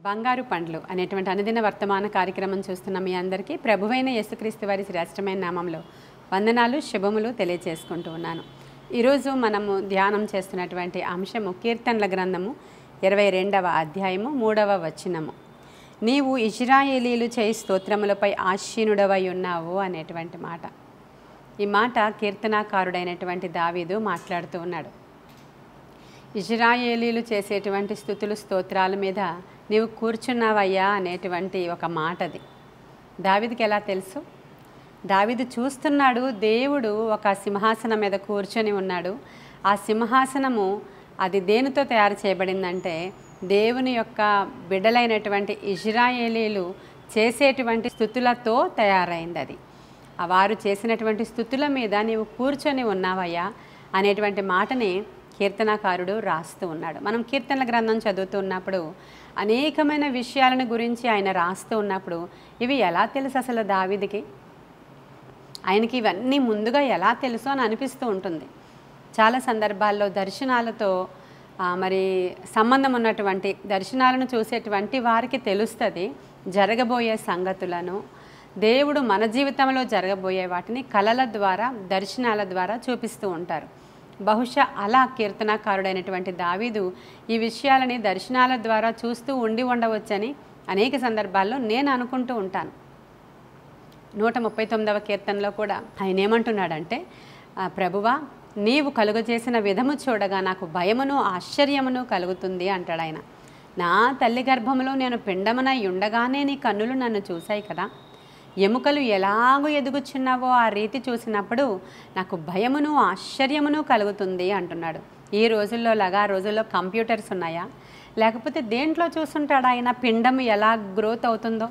బంగారు పండ్లు అనేటువంటి అనుదిన వర్తమాన కార్యక్రమం చూస్తున్న మీ అందరికీ ప్రభువైన యేసుక్రీస్తు వారి శ్రేష్టమైన నామంలో వందనాలు శుభములు తెలియజేసుకుంటూ ఉన్నాను. ఈరోజు మనము ధ్యానం చేస్తున్నటువంటి అంశము కీర్తనల గ్రంథము 22వ అధ్యాయము 3వ వచనము. నీవు ఇశ్రాయేలీలు చేయి స్తోత్రములపై ఆశీనుడవై ఉన్నావు అనేటువంటి మాట. ఈ మాట కీర్తనాకారుడైనటువంటి దావీదు మాట్లాడుతూ ఉన్నాడు. ఇశ్రాయేలీలు చేసేటువంటి స్తుతులు స్తోత్రాల మీద నీవు కూర్చున్నావయ్యా అనేటువంటి ఒక మాట అది. దావీదుకి ఎలా తెలుసు? దావీదు చూస్తున్నాడు, దేవుడు ఒక సింహాసనం మీద కూర్చొని ఉన్నాడు. ఆ సింహాసనము అది దేనితో తయారు చేయబడిందంటే దేవుని యొక్క బిడ్డలైనటువంటి ఇశ్రాయేలీలు చేసేటువంటి స్తుతులతో తయారైంది. అది వారు చేసినటువంటి స్తుతుల మీద నీవు కూర్చొని ఉన్నావయ్యా అనేటువంటి మాటని కీర్తనాకారుడు రాస్తూ ఉన్నాడు. మనం కీర్తనల గ్రంథం చదువుతూ ఉన్నప్పుడు అనేకమైన విషయాలను గురించి ఆయన రాస్తూ ఉన్నప్పుడు ఇవి ఎలా తెలుసు అసలు దావీదుకి? ఆయనకి ఇవన్నీ ముందుగా ఎలా తెలుసు అని అనిపిస్తూ ఉంటుంది. చాలా సందర్భాల్లో దర్శనాలతో మరి సంబంధం ఉన్నటువంటి దర్శనాలను చూసేటువంటి వారికి తెలుస్తుంది జరగబోయే సంగతులను. దేవుడు మన జీవితంలో జరగబోయే వాటిని కళల ద్వారా దర్శనాల ద్వారా చూపిస్తూ ఉంటారు. బహుశా అలా కీర్తనాకారుడైనటువంటి దావీదు ఈ విషయాలని దర్శనాల ద్వారా చూస్తూ ఉండవచ్చని అనేక సందర్భాల్లో నేను అనుకుంటూ ఉంటాను. 139వ కీర్తనలో కూడా ఆయన ఏమంటున్నాడంటే, ప్రభువా నీవు కలుగజేసిన విధము చూడగా నాకు భయమును ఆశ్చర్యమును కలుగుతుంది అంటాడు ఆయన. నా తల్లి గర్భములో నేను పిండమునై ఉండగానే నీ కన్నులు నన్ను చూశాయి కదా, ఎముకలు ఎలాగో ఎదుగుచున్నావో ఆ రీతి చూసినప్పుడు నాకు భయమును ఆశ్చర్యమును కలుగుతుంది అంటున్నాడు. ఈ రోజుల్లో లాగా ఆ రోజుల్లో కంప్యూటర్స్ ఉన్నాయా? లేకపోతే దేంట్లో చూస్తుంటాడు ఆయన పిండము ఎలా గ్రోత్ అవుతుందో,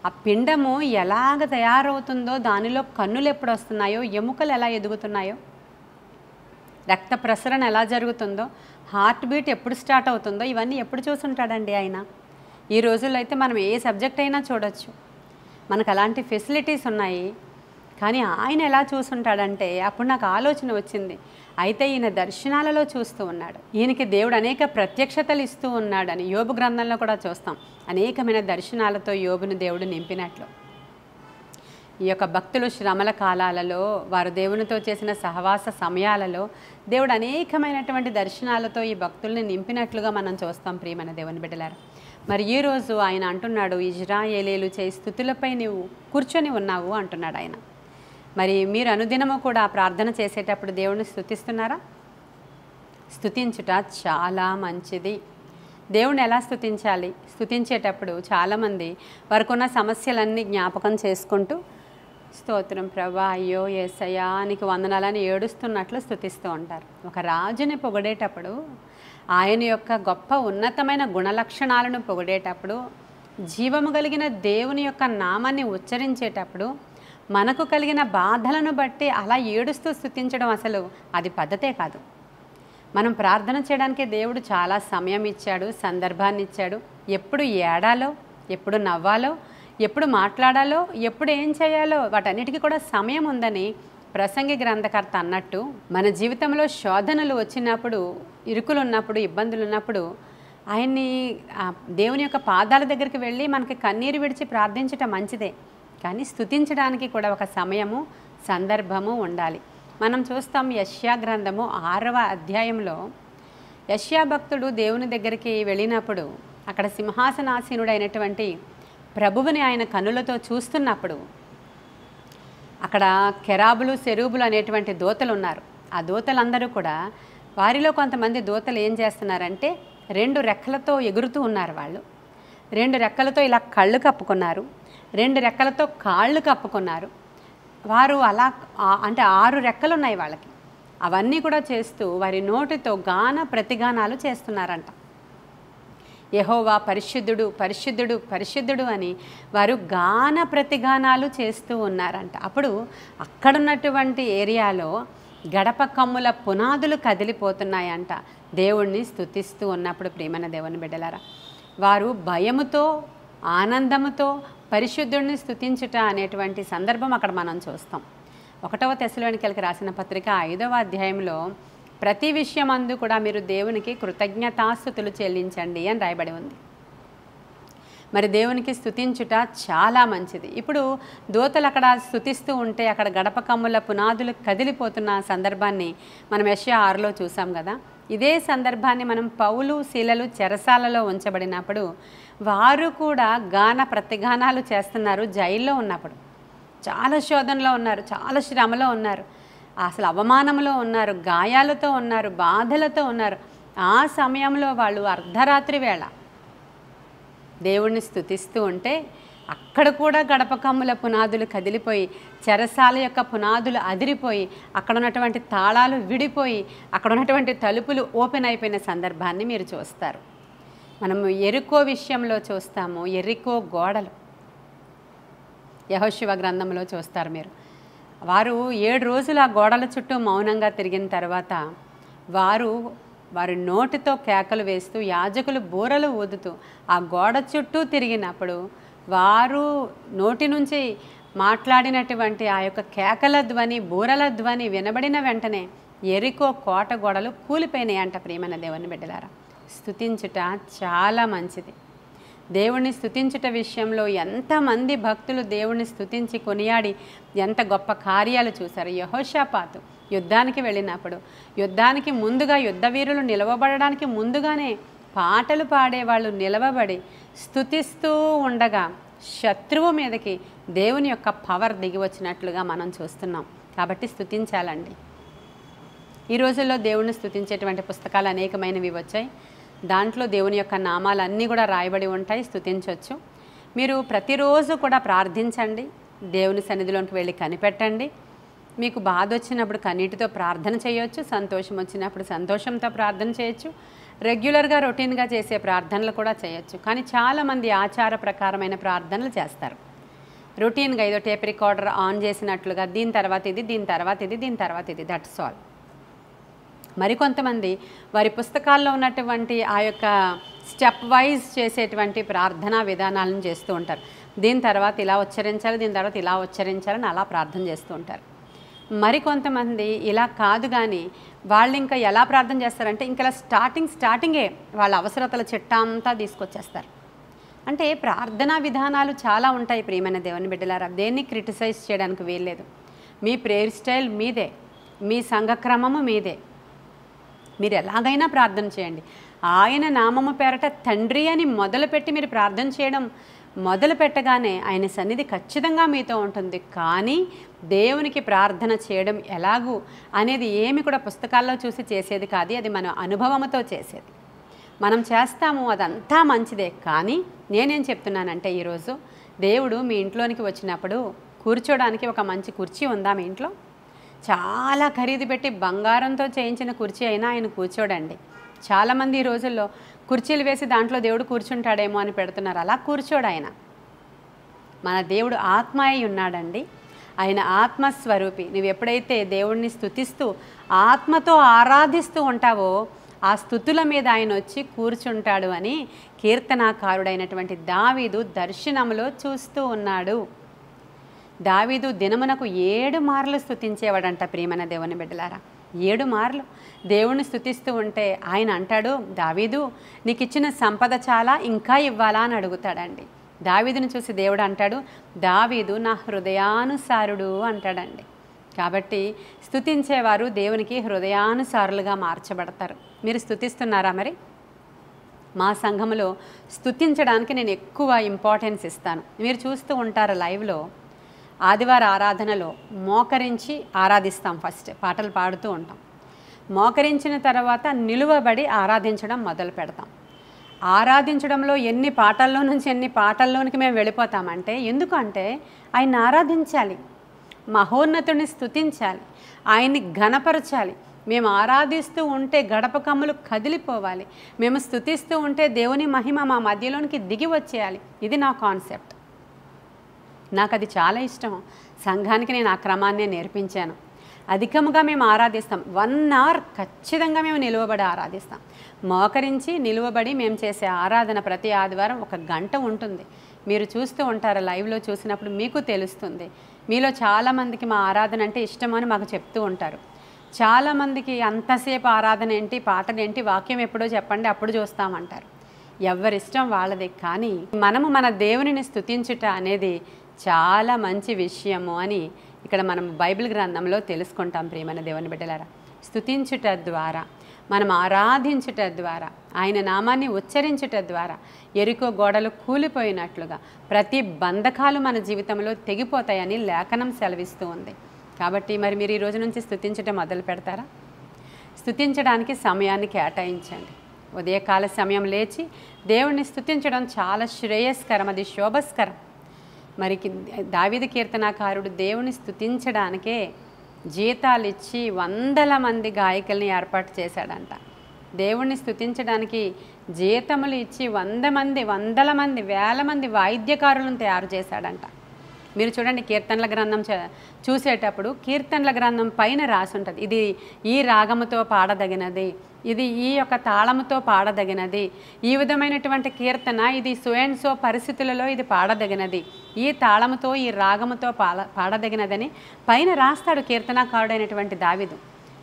ఆ పిండము ఎలాగ తయారవుతుందో, దానిలో కన్నులు ఎప్పుడు వస్తున్నాయో, ఎముకలు ఎలా ఎదుగుతున్నాయో, రక్త ప్రసరణ ఎలా జరుగుతుందో, హార్ట్ బీట్ ఎప్పుడు స్టార్ట్ అవుతుందో ఇవన్నీ ఎప్పుడు చూస్తుంటాడండి ఆయన. ఈ రోజుల్లో అయితే మనం ఏ సబ్జెక్ట్ అయినా చూడొచ్చు, మనకు అలాంటి ఫెసిలిటీస్ ఉన్నాయి. కానీ ఆయన ఎలా చూస్తుంటాడంటే అప్పుడు నాకు ఆలోచన వచ్చింది, అయితే ఈయన దర్శనాలలో చూస్తూ ఉన్నాడు, ఈయనకి దేవుడు అనేక ప్రత్యక్షతలు ఇస్తూ ఉన్నాడని యోబు గ్రంథంలో కూడా చూస్తాం. అనేకమైన దర్శనాలతో యోబును దేవుడు నింపినట్లు ఈ యొక్క భక్తులు శ్రమల కాలాలలో వారు దేవునితో చేసిన సహవాస సమయాలలో దేవుడు అనేకమైనటువంటి దర్శనాలతో ఈ భక్తుల్ని నింపినట్లుగా మనం చూస్తాం. ప్రియమైన దేవుని బిడ్డలారా, మరి ఈరోజు ఆయన అంటున్నాడు, ఇశ్రాయేలీలు చేయి స్తుతులపై నీవు కూర్చొని ఉన్నావు అంటున్నాడు ఆయన. మరి మీరు అనుదినము కూడా ప్రార్థన చేసేటప్పుడు దేవుడిని స్తుతిస్తున్నారా? స్తుతించుట చాలా మంచిది. దేవుణ్ణి ఎలా స్తుతించాలి? స్తుతించేటప్పుడు చాలామంది వారికున్న సమస్యలన్నీ జ్ఞాపకం చేసుకుంటూ స్తోత్రం ప్రభా, అయ్యో యేసయ్యా నీకు వందనాలని ఏడుస్తున్నట్లు స్తుతిస్తూ ఉంటారు. ఒక రాజుని పొగిడేటప్పుడు, ఆయన యొక్క గొప్ప ఉన్నతమైన గుణలక్షణాలను పొగిడేటప్పుడు, జీవము కలిగిన దేవుని యొక్క నామాన్ని ఉచ్చరించేటప్పుడు మనకు కలిగిన బాధలను బట్టి అలా ఏడుస్తూ స్తుతించడం అసలు అది పద్ధతే కాదు. మనం ప్రార్థన చేయడానికి దేవుడు చాలా సమయం ఇచ్చాడు, సందర్భాన్ని ఇచ్చాడు. ఎప్పుడు ఏడాలో, ఎప్పుడు నవ్వాలో, ఎప్పుడు మాట్లాడాలో, ఎప్పుడు ఏం చేయాలో వాటన్నిటికీ కూడా సమయం ఉందని ప్రసంగి గ్రంథకర్త అన్నట్టు మన జీవితంలో శోధనలు వచ్చినప్పుడు, ఇరుకులు ఉన్నప్పుడు, ఇబ్బందులు ఉన్నప్పుడు ఆయన్ని దేవుని యొక్క పాదాల దగ్గరికి వెళ్ళి మనకి కన్నీరు విడిచి ప్రార్థించటం మంచిదే. కానీ స్తుతించడానికి కూడా ఒక సమయము, సందర్భము ఉండాలి. మనం చూస్తాం యెషయా గ్రంథము 6వ అధ్యాయంలో యెషయా భక్తుడు దేవుని దగ్గరికి వెళ్ళినప్పుడు అక్కడ సింహాసనాసీనుడైనటువంటి ప్రభువుని ఆయన కన్నులతో చూస్తున్నప్పుడు అక్కడ కెరాబులు, సెరూబులు అనేటువంటి దూతలు ఉన్నారు. ఆ దూతలందరూ కూడా వారిలో కొంతమంది దూతలు ఏం చేస్తున్నారంటే 2 రెక్కలతో ఎగురుతూ ఉన్నారు. వాళ్ళు 2 రెక్కలతో ఇలా కళ్ళు కప్పుకున్నారు, 2 రెక్కలతో కాళ్ళు కప్పుకున్నారు. వారు అలా అంటే 6 రెక్కలు ఉన్నాయి వాళ్ళకి. అవన్నీ కూడా చేస్తూ వారి నోటితో గాన ప్రతిగానాలు చేస్తున్నారంట. యెహోవా పరిశుద్ధుడు, పరిశుద్ధుడు, పరిశుద్ధుడు అని వారు గాన ప్రతిగానాలు చేస్తూ ఉన్నారంట. అప్పుడు అక్కడున్నటువంటి ఏరియాలో గడప కమ్ముల పునాదులు కదిలిపోతున్నాయంట దేవుణ్ణి స్తుతిస్తూ ఉన్నప్పుడు. ప్రియమైన దేవుని బిడ్డలారా, వారు భయముతో, ఆనందముతో పరిశుద్ధుడిని స్తుతించుట అనేటువంటి సందర్భం అక్కడ మనం చూస్తాం. 1వ తెస్సలోనికైలకు రాసిన పత్రిక 5వ అధ్యాయంలో ప్రతి విషయమందు కూడా మీరు దేవునికి కృతజ్ఞతాస్తుతులు చెల్లించండి అని రాయబడి ఉంది. మరి దేవునికి స్తుతించుట చాలా మంచిది. ఇప్పుడు దూతలు అక్కడ స్తుతిస్తూ ఉంటే అక్కడ గడప కమ్ముల పునాదులు కదిలిపోతున్న సందర్భాన్ని మనం యెషయా 6లో చూసాం కదా. ఇదే సందర్భాన్ని మనం పౌలు శీలలు చెరసాలలో ఉంచబడినప్పుడు వారు కూడా గాన ప్రతిగానాలు చేస్తున్నారు. జైల్లో ఉన్నప్పుడు చాలా శోధనలో ఉన్నారు, చాలా శ్రమలో ఉన్నారు, అసలు అవమానంలో ఉన్నారు, గాయాలతో ఉన్నారు, బాధలతో ఉన్నారు. ఆ సమయంలో వాళ్ళు అర్ధరాత్రి వేళ దేవుణ్ణి స్తుతిస్తూ ఉంటే అక్కడ కూడా గడప కమ్ముల పునాదులు కదిలిపోయి, చెరసాల యొక్క పునాదులు అదిరిపోయి, అక్కడ ఉన్నటువంటి తాళాలు విడిపోయి, అక్కడ ఉన్నటువంటి తలుపులు ఓపెన్ అయిపోయిన సందర్భాన్ని మీరు చూస్తారు. మనము యెరికో విషయంలో చూస్తాము. యెరికో గోడలు యెహోషువ గ్రంథంలో చూస్తారు మీరు. వారు 7 రోజులు ఆ గోడల చుట్టూ మౌనంగా తిరిగిన తర్వాత వారి నోటితో కేకలు వేస్తూ, యాజకులు బూరలు ఊదుతూ ఆ గోడ చుట్టూ తిరిగినప్పుడు వారు నోటి నుంచి మాట్లాడినటువంటి ఆ యొక్క కేకల ధ్వని, బూరల ధ్వని వినబడిన వెంటనే యెరికో కోట గోడలు కూలిపోయినాయి అంట. ప్రియమైన దేవుని బిడ్డలారా, స్తుతించుట చాలా మంచిది. దేవుణ్ణి స్తుతించుట విషయంలో ఎంతమంది భక్తులు దేవుణ్ణి స్తుతించి కొనియాడి ఎంత గొప్ప కార్యాలు చూశారు. యెహోషాపాతు యుద్ధానికి వెళ్ళినప్పుడు యుద్ధానికి ముందుగా యుద్ధవీరులు నిలవబడడానికి ముందుగానే పాటలు పాడేవాళ్ళు నిలవబడి స్తుతిస్తూ ఉండగా శత్రువు మీదకి దేవుని యొక్క పవర్ దిగి వచ్చినట్లుగా మనం చూస్తున్నాం. కాబట్టి స్తుతించాలండి. ఈ రోజుల్లో దేవుణ్ణి స్తుతించేటువంటి పుస్తకాలు అనేకమైనవి వచ్చాయి. దాంట్లో దేవుని యొక్క నామాలన్నీ కూడా రాయబడి ఉంటాయి. స్తుతించవచ్చు. మీరు ప్రతిరోజు కూడా ప్రార్థించండి. దేవుని సన్నిధిలోకి వెళ్ళి కనిపెట్టండి. మీకు బాధ వచ్చినప్పుడు కన్నీటితో ప్రార్థన చేయొచ్చు, సంతోషం వచ్చినప్పుడు సంతోషంతో ప్రార్థన చేయొచ్చు, రెగ్యులర్గా రొటీన్గా చేసే ప్రార్థనలు కూడా చేయొచ్చు. కానీ చాలామంది ఆచార ప్రకారమైన ప్రార్థనలు చేస్తారు. రొటీన్గా ఏదో టేప్ రికార్డర్ ఆన్ చేసినట్లుగా దీని తర్వాత ఇది, దీని తర్వాత ఇది, దీని తర్వాత ఇది, దట్స్ ఆల్. మరికొంతమంది వారి పుస్తకాల్లో ఉన్నటువంటి ఆ యొక్క స్టెప్ వైజ్ చేసేటువంటి ప్రార్థనా విధానాలను చేస్తూ ఉంటారు. దీని తర్వాత ఇలా ఉచ్చరించాలి, దీని తర్వాత ఇలా ఉచ్చరించాలని అలా ప్రార్థన చేస్తూ ఉంటారు. మరికొంతమంది ఇలా కాదు, కానీ వాళ్ళు ఇంకా ఎలా ప్రార్థన చేస్తారంటే ఇంకా స్టార్టింగే వాళ్ళ అవసరతల చిట్టా అంతా తీసుకొచ్చేస్తారు. అంటే ప్రార్థనా విధానాలు చాలా ఉంటాయి. ప్రియమైన దేవుని బిడ్డలారా, దేన్ని క్రిటిసైజ్ చేయడానికి వీల్లేదు. మీ ప్రేయర్ స్టైల్ మీదే, మీ సంఘక్రమము మీదే. మీరు ఎలాగైనా ప్రార్థన చేయండి. ఆయన నామము పేరట తండ్రి అని మొదలుపెట్టి మీరు ప్రార్థన చేయడం మొదలు పెట్టగానే ఆయన సన్నిధి ఖచ్చితంగా మీతో ఉంటుంది. కానీ దేవునికి ప్రార్థన చేయడం ఎలాగూ అనేది ఏమి కూడా పుస్తకాల్లో చూసి చేసేది కాదు. అది మన అనుభవంతో చేసేది. మనం చేస్తాము, అదంతా మంచిదే. కానీ నేనేం చెప్తున్నానంటే ఈరోజు దేవుడు మీ ఇంట్లోనికి వచ్చినప్పుడు కూర్చోడానికి ఒక మంచి కుర్చీ ఉందా మీ ఇంట్లో? చాలా ఖరీదు పెట్టి బంగారంతో చేయించిన కుర్చీ అయినా ఆయన కూర్చోడండి. చాలామంది ఈ రోజుల్లో కుర్చీలు వేసి దాంట్లో దేవుడు కూర్చుంటాడేమో అని పెడుతున్నారు. అలా కూర్చోడు ఆయన. మన దేవుడు ఆత్మ అయి ఉన్నాడండి. ఆయన ఆత్మస్వరూపి. నువ్వు ఎప్పుడైతే దేవుడిని స్తుతిస్తూ ఆత్మతో ఆరాధిస్తూ ఉంటావో ఆ స్తుతుల మీద ఆయన వచ్చి కూర్చుంటాడు అని కీర్తనాకారుడైనటువంటి దావీదు దర్శనములో చూస్తూ ఉన్నాడు. దావీదు దినమునకు 7 మార్లు స్తుతించేవాడంట. ప్రియమైన దేవుని బిడ్డలారా, 7 మార్లు దేవుణ్ణి స్తుతిస్తూ ఉంటే ఆయన అంటాడు, దావీదు నీకు ఇచ్చిన సంపద చాలా, ఇంకా ఇవ్వాలా అని అడుగుతాడండి. దావీదుని చూసి దేవుడు అంటాడు, దావీదు నా హృదయానుసారుడు అంటాడండి. కాబట్టి స్తుతించేవారు దేవునికి హృదయానుసారులుగా మార్చబడతారు. మీరు స్తుతిస్తున్నారా? మరి మా సంఘంలో స్తుతించడానికి నేను ఎక్కువ ఇంపార్టెన్స్ ఇస్తాను. మీరు చూస్తూ ఉంటారు లైవ్లో ఆదివార ఆరాధనలో మోకరించి ఆరాధిస్తాం. ఫస్ట్ పాటలు పాడుతూ ఉంటాం. మోకరించిన తర్వాత నిలువబడి ఆరాధించడం మొదలు పెడతాం. ఆరాధించడంలో ఎన్ని పాటల్లో నుంచి ఎన్ని పాటల్లోనికి మేము వెళ్ళిపోతామంటే, ఎందుకంటే ఆయన ఆరాధించాలి, మహోన్నతుడిని స్తుతించాలి, ఆయన్ని ఘనపరచాలి. మేము ఆరాధిస్తూ ఉంటే గడప కమ్ములు కదిలిపోవాలి. మేము స్తుతిస్తూ ఉంటే దేవుని మహిమ మా మధ్యలోనికి దిగి వచ్చేయాలి. ఇది నా కాన్సెప్ట్. నాకు అది చాలా ఇష్టం. సంఘానికి నేను ఆ క్రమాన్నే నేర్పించాను. అధికముగా మేము ఆరాధిస్తాం. 1 అవర్ ఖచ్చితంగా మేము నిలువబడి ఆరాధిస్తాం. మోకరించి నిలువబడి మేము చేసే ఆరాధన ప్రతి ఆదివారం 1 గంట ఉంటుంది. మీరు చూస్తూ ఉంటారు, లైవ్లో చూసినప్పుడు మీకు తెలుస్తుంది. మీలో చాలామందికి మా ఆరాధన అంటే ఇష్టమని మాకు చెప్తూ ఉంటారు. చాలామందికి అంతసేపు ఆరాధన ఏంటి, పాటలు ఏంటి, వాక్యం ఎప్పుడో చెప్పండి అప్పుడు చూస్తామంటారు. ఎవరిష్టం వాళ్ళదే. కానీ మనము మన దేవునిని స్తుతించుట అనేది చాలా మంచి విషయము అని ఇక్కడ మనం బైబిల్ గ్రంథంలో తెలుసుకుంటాం. ప్రియమైన దేవుని బిడ్డలారా, స్తుతించుట ద్వారా, మనం ఆరాధించుట ద్వారా, ఆయన నామాన్ని ఉచ్చరించుట ద్వారా ఎరికో గోడలు కూలిపోయినట్లుగా ప్రతి బంధకాలు మన జీవితంలో తెగిపోతాయని లేఖనం సెలవిస్తూ ఉంది. కాబట్టి మరి మీరు ఈ రోజు నుంచి స్తుతించడం మొదలు పెడతారా? స్తుతించడానికి సమయాన్ని కేటాయించండి. ఉదయకాల సమయం లేచి దేవుణ్ణి స్తుతించడం చాలా శ్రేయస్కరం, అది శోభస్కరం. మరి దావీదు కీర్తనాకారుడు దేవుని స్తుతించడానికే జీతాలు ఇచ్చి వందల మంది గాయకుల్ని ఏర్పాటు చేశాడంట. దేవుణ్ణి స్తుతించడానికి జీతములు ఇచ్చి వందల మంది వేల మంది వాయిద్యకారులను తయారు చేశాడంట. మీరు చూడండి, కీర్తనల గ్రంథం చూసేటప్పుడు కీర్తనల గ్రంథం పైన రాసి ఉంటుంది, ఇది ఈ రాగముతో పాడదగినది, ఇది ఈ యొక్క తాళముతో పాడదగినది, ఈ విధమైనటువంటి కీర్తన ఇది సో అండ్ సో పరిస్థితులలో ఇది పాడదగినది, ఈ తాళముతో ఈ రాగముతో పాడదగినదని పైన రాస్తాడు కీర్తనాకారుడైనటువంటి దావీదు.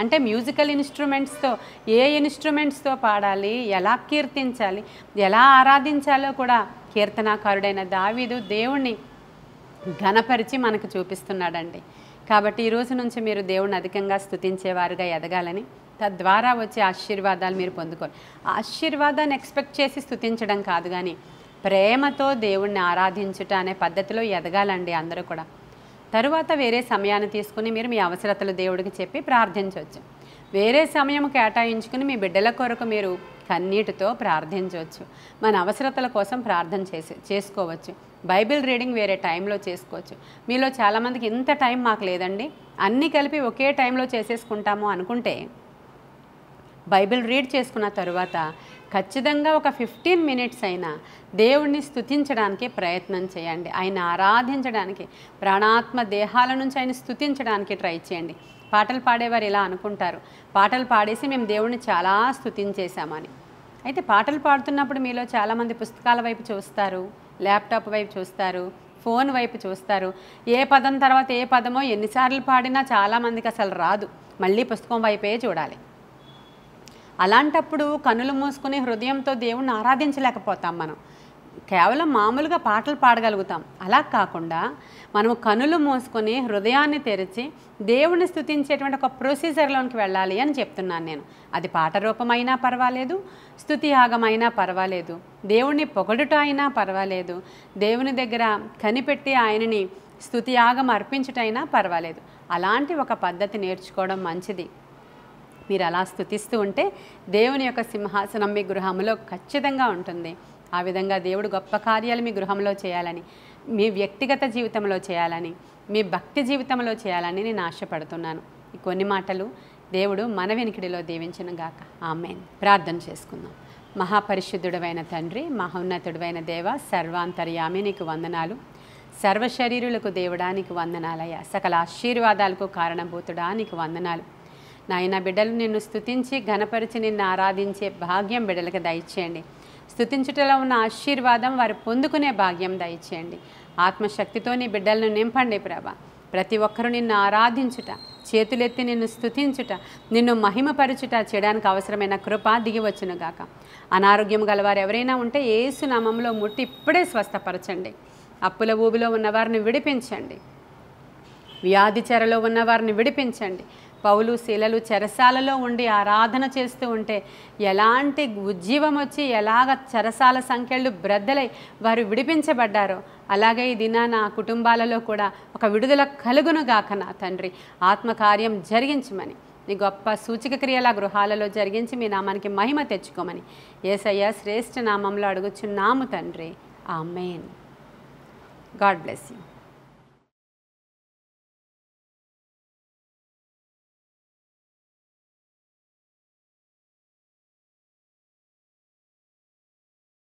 అంటే మ్యూజికల్ ఇన్స్ట్రుమెంట్స్తో, ఏ ఇన్స్ట్రుమెంట్స్తో పాడాలి, ఎలా కీర్తించాలి, ఎలా ఆరాధించాలో కూడా కీర్తనాకారుడైన దావీదు దేవుణ్ణి ఘనపరిచి మనకు చూపిస్తున్నాడండి. కాబట్టి ఈ రోజు నుంచి మీరు దేవుణ్ణి అధికంగా స్తుతించేవారుగా ఎదగాలని, తద్వారా వచ్చే ఆశీర్వాదాలు మీరు పొందుకోవాలి. ఆశీర్వాదాన్ని ఎక్స్పెక్ట్ చేసి స్తుతించడం కాదు, కానీ ప్రేమతో దేవుణ్ణి ఆరాధించుట అనే పద్ధతిలో ఎదగాలండి అందరూ కూడా. తరువాత వేరే సమయాన్ని తీసుకుని మీరు మీ అవసరతలు దేవుడికి చెప్పి ప్రార్థించవచ్చు. వేరే సమయం కేటాయించుకుని మీ బిడ్డల కొరకు మీరు కన్నీటితో ప్రార్థించవచ్చు. మన అవసరతల కోసం ప్రార్థన చేసుకోవచ్చు. బైబిల్ రీడింగ్ వేరే టైంలో చేసుకోవచ్చు. మీలో చాలామందికి ఇంత టైం మాకు లేదండి, అన్నీ కలిపి ఒకే టైంలో చేసేసుకుంటాము అనుకుంటే, బైబిల్ రీడ్ చేసుకున్న తరువాత ఖచ్చితంగా ఒక 15 మినిట్స్ అయినా దేవుణ్ణి స్తుతించడానికి ప్రయత్నం చేయండి. ఆయన ఆరాధించడానికి, ప్రాణాత్మ దేహాల నుంచి ఆయన స్తుతించడానికి ట్రై చేయండి. పాటలు పాడేవారు ఇలా అనుకుంటారు, పాటలు పాడేసి మేము దేవుణ్ణి చాలా స్తుతించేశామని. అయితే పాటలు పాడుతున్నప్పుడు మీలో చాలామంది పుస్తకాల వైపు చూస్తారు, ల్యాప్టాప్ వైపు చూస్తారు, ఫోన్ వైపు చూస్తారు. ఏ పదం తర్వాత ఏ పదమో ఎన్నిసార్లు పాడినా చాలామందికి అసలు రాదు, మళ్ళీ పుస్తకం వైపే చూడాలి. అలాంటప్పుడు కన్నులు మూసుకుని హృదయంతో దేవుణ్ణి ఆరాధించలేకపోతాం. మనం కేవలం మామూలుగా పాటలు పాడగలుగుతాం. అలా కాకుండా మనము కన్నులు మూసుకొని హృదయాన్ని తెరిచి దేవుణ్ణి స్తుతించేటువంటి ఒక ప్రొసీజర్లోనికి వెళ్ళాలి అని చెప్తున్నాను నేను. అది పాట రూపమైనా పర్వాలేదు, స్తుతి యాగమైనా పర్వాలేదు, దేవుణ్ణి పొగడుట అయినా పర్వాలేదు, దేవుని దగ్గర కనిపెట్టి ఆయనని స్తుతి యాగం అర్పించుటైనా పర్వాలేదు. అలాంటి ఒక పద్ధతి నేర్చుకోవడం మంచిది. మీరు అలా స్తుతిస్తూ ఉంటే దేవుని యొక్క సింహాసనం మీ గృహంలో ఖచ్చితంగా ఉంటుంది. ఆ విధంగా దేవుడు గొప్ప కార్యాలు మీ గృహంలో చేయాలని, మీ వ్యక్తిగత జీవితంలో చేయాలని, మీ భక్తి జీవితంలో చేయాలని నేను ఆశపడుతున్నాను. ఈ కొన్ని మాటలు దేవుడు మన వెనికిడిలో దీవించును గాక. ఆమేన్. ప్రార్థన చేసుకుందాం. మహాపరిశుద్ధుడైన తండ్రి, మహోన్నతుడైన దేవ, సర్వాంతర్యామి నీకు వందనాలు. సర్వశరీరులకు దేవుడా నీకు వందనాలయ్యా. సకల ఆశీర్వాదాలకు కారణభూతుడా నీకు వందనాలు. నాయన, బిడ్డలు నిన్ను స్తుతించి ఘనపరిచి నిన్ను ఆరాధించే భాగ్యం బిడ్డలకు దయచేయండి. స్తుతించుటలో ఉన్న ఆశీర్వాదం వారు పొందుకునే భాగ్యం దయచేయండి. ఆత్మశక్తితో నీ బిడ్డలను నింపండి ప్రభా. ప్రతి ఒక్కరూ నిన్ను ఆరాధించుట, చేతులెత్తి నిన్ను స్తుతించుట, నిన్ను మహిమపరచుట చేయడానికి అవసరమైన కృప దిగివచ్చునుగాక. అనారోగ్యం గలవారు ఎవరైనా ఉంటే యేసు నామములో ముట్టి ఇప్పుడే స్వస్థపరచండి. అప్పుల ఊబిలో ఉన్నవారిని విడిపించండి. వ్యాధి చెరలో ఉన్నవారిని విడిపించండి. పౌలు శీలలు చెరసాలలో ఉండి ఆరాధన చేస్తూ ఉంటే ఎలాంటి ఉజ్జీవం వచ్చి ఎలాగ చెరసాల సంఖ్యలు బ్రద్దలై వారు విడిపించబడ్డారో, అలాగే ఈ దినాన ఆ కుటుంబాలలో కూడా ఒక విడుదల కలుగునుగాక నా తండ్రి. ఆత్మకార్యం జరిగించమని, నీ గొప్ప సూచక క్రియల గృహాలలో జరిగించి మీ నామానికి మహిమ తెచ్చుకోమని యేసయ్య శ్రేష్ఠ నామంలో అడుగుచున్నాము తండ్రి. ఆమేన్. God bless you.